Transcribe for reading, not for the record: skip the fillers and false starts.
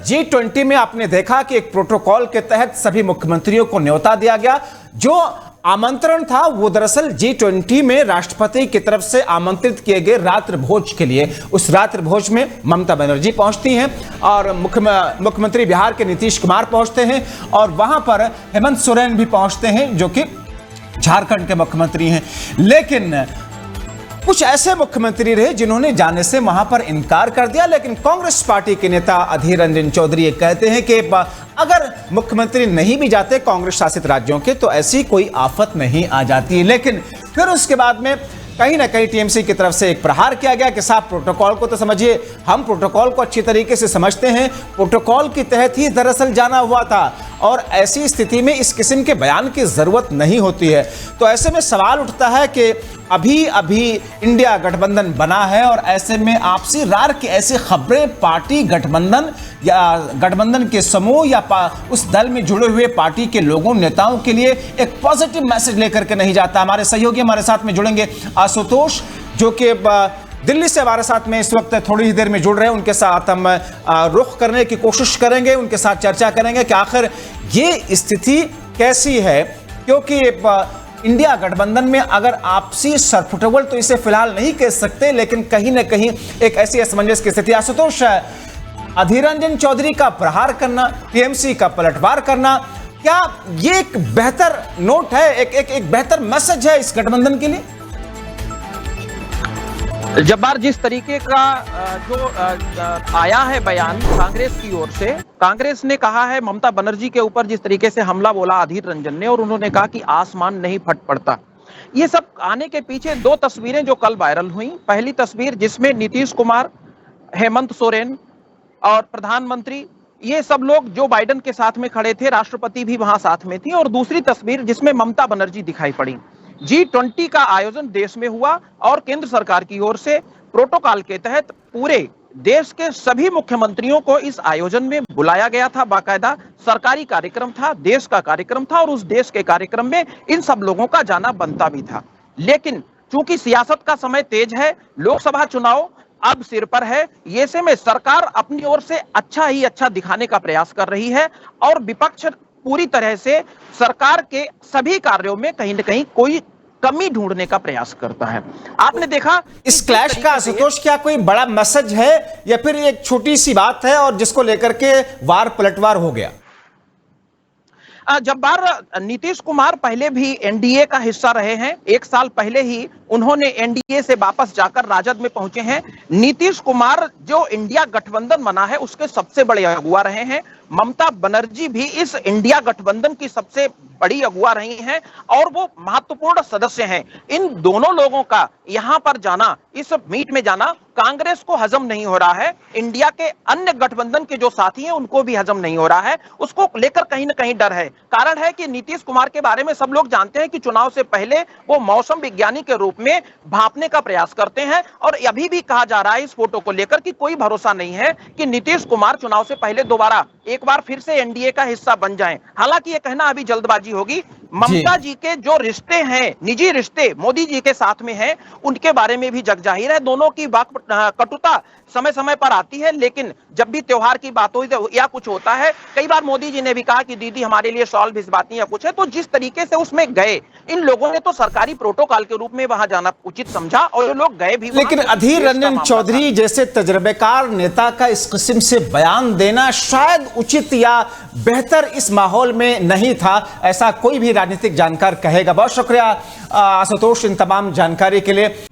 G20 में आपने देखा कि एक प्रोटोकॉल के तहत सभी मुख्यमंत्रियों को न्योता दिया गया। जो आमंत्रण था वो दरअसल G20 में राष्ट्रपति की तरफ से आमंत्रित किए गए रात्रि भोज के लिए। उस रात्रि भोज में ममता बनर्जी पहुंचती हैं और मुख्यमंत्री बिहार के नीतीश कुमार पहुंचते हैं और वहां पर हेमंत सोरेन भी पहुंचते हैं जो कि झारखंड के मुख्यमंत्री हैं। लेकिन कुछ ऐसे मुख्यमंत्री रहे जिन्होंने जाने से वहां पर इनकार कर दिया। लेकिन कांग्रेस पार्टी के नेता अधीर रंजन चौधरी ये कहते हैं कि अगर मुख्यमंत्री नहीं भी जाते कांग्रेस शासित राज्यों के तो ऐसी कोई आफत नहीं आ जाती। लेकिन फिर उसके बाद में कहीं ना कहीं टीएमसी की तरफ से एक प्रहार किया गया कि साहब प्रोटोकॉल को तो समझिए, हम प्रोटोकॉल को अच्छी तरीके से समझते हैं, प्रोटोकॉल के तहत ही दरअसल जाना हुआ था और ऐसी स्थिति में इस किस्म के बयान की जरूरत नहीं होती है। तो ऐसे में सवाल उठता है कि अभी अभी इंडिया गठबंधन बना है और ऐसे में आपसी रार की ऐसी खबरें पार्टी गठबंधन या गठबंधन के समूह या उस दल में जुड़े हुए पार्टी के लोगों नेताओं के लिए एक पॉजिटिव मैसेज लेकर के नहीं जाता। हमारे सहयोगी हमारे साथ में जुड़ेंगे आशुतोष जो कि दिल्ली से हमारे साथ में इस वक्त थोड़ी ही देर में जुड़ रहे हैं। उनके साथ हम रुख करने की कोशिश करेंगे, उनके साथ चर्चा करेंगे कि आखिर ये स्थिति कैसी है, क्योंकि इंडिया गठबंधन में अगर आपसी सरफुटबल तो इसे फिलहाल नहीं कह सकते, लेकिन कहीं ना कहीं एक ऐसी असमंजस की स्थिति। आशुतोष, अधीर रंजन चौधरी का प्रहार करना, टीएमसी का पलटवार करना, क्या ये एक बेहतर नोट है, एक बेहतर मैसेज है इस गठबंधन के लिए? जब्बार, जिस तरीके का जो आया है बयान कांग्रेस की ओर से, कांग्रेस ने कहा है ममता बनर्जी के ऊपर जिस तरीके से हमला बोला अधीर रंजन ने, और उन्होंने कहा कि आसमान नहीं फट पड़ता। ये सब आने के पीछे दो तस्वीरें जो कल वायरल हुई। पहली तस्वीर जिसमें नीतीश कुमार, हेमंत सोरेन और प्रधानमंत्री ये सब लोग जो बाइडेन के साथ में खड़े थे, राष्ट्रपति भी वहां साथ में थी, और दूसरी तस्वीर जिसमें ममता बनर्जी दिखाई पड़ी। G20 का आयोजन देश में हुआ और केंद्र सरकार की ओर से प्रोटोकॉल के तहत पूरे देश के सभी मुख्यमंत्रियों को इस आयोजन में बुलाया गया था। बाकायदा सरकारी कार्यक्रम था, देश का कार्यक्रम था, और उस देश के कार्यक्रम में इन सब लोगों का जाना बनता भी था। लेकिन चूंकि सियासत का समय तेज है, लोकसभा चुनाव अब सिर पर है, ये से में सरकार अपनी ओर से अच्छा ही अच्छा दिखाने का प्रयास कर रही है और विपक्ष पूरी तरह से सरकार के सभी कार्यों में कहीं न कहीं कोई कमी ढूंढने का प्रयास करता है। आपने देखा इस क्लैश का आशुतोष क्या कोई बड़ा मैसेज है या फिर एक छोटी सी बात है और जिसको लेकर के वार पलटवार हो गया? जब्बार, नीतीश कुमार पहले भी एनडीए का हिस्सा रहे हैं। एक साल पहले ही उन्होंने एनडीए से वापस जाकर राजद में पहुंचे हैं। नीतीश कुमार जो इंडिया गठबंधन बना है उसके सबसे बड़े अगुवा रहे हैं। ममता बनर्जी भी इस इंडिया गठबंधन की सबसे बड़ी अगुवा रही हैं और वो महत्वपूर्ण सदस्य हैं। इन दोनों लोगों का यहां पर जाना, इस मीट में जाना कांग्रेस को हजम नहीं हो रहा है। इंडिया के अन्य गठबंधन के जो साथी हैं उनको भी हजम नहीं हो रहा है। उसको लेकर कहीं ना कहीं डर है। कारण है कि नीतीश कुमार के बारे में सब लोग जानते हैं कि चुनाव से पहले वो मौसम विज्ञानी के रूप में भांपने का प्रयास करते हैं, और अभी भी कहा जा रहा है इस फोटो को लेकर कि कोई भरोसा नहीं है कि नीतीश कुमार चुनाव से पहले दोबारा एक बार फिर से एनडीए का हिस्सा बन जाएं। हालांकि ये कहना अभी जल्दबाजी होगी। ममता जी के जो रिश्ते हैं, निजी रिश्ते मोदी जी के साथ में हैं, उनके बारे में भी जग जाहिर है। दोनों की कटुता समय समय पर आती है, लेकिन जब भी त्योहार की बात हो या कुछ होता है, कई बार मोदी जी ने भी कहा कि दीदी हमारे लिए शॉल भिजवाती या कुछ है। तो जिस तरीके से उसमें गए, इन लोगों ने तो सरकारी प्रोटोकॉल के रूप में वहां जाना उचित समझा और ये लोग गए भी। लेकिन अधीर रंजन चौधरी जैसे तजर्बेकार नेता का इस किस्म से बयान देना शायद उचित या बेहतर इस माहौल में नहीं था, ऐसा कोई भी राजनीतिक जानकार कहेगा। बहुत शुक्रिया आशुतोष इन तमाम जानकारी के लिए।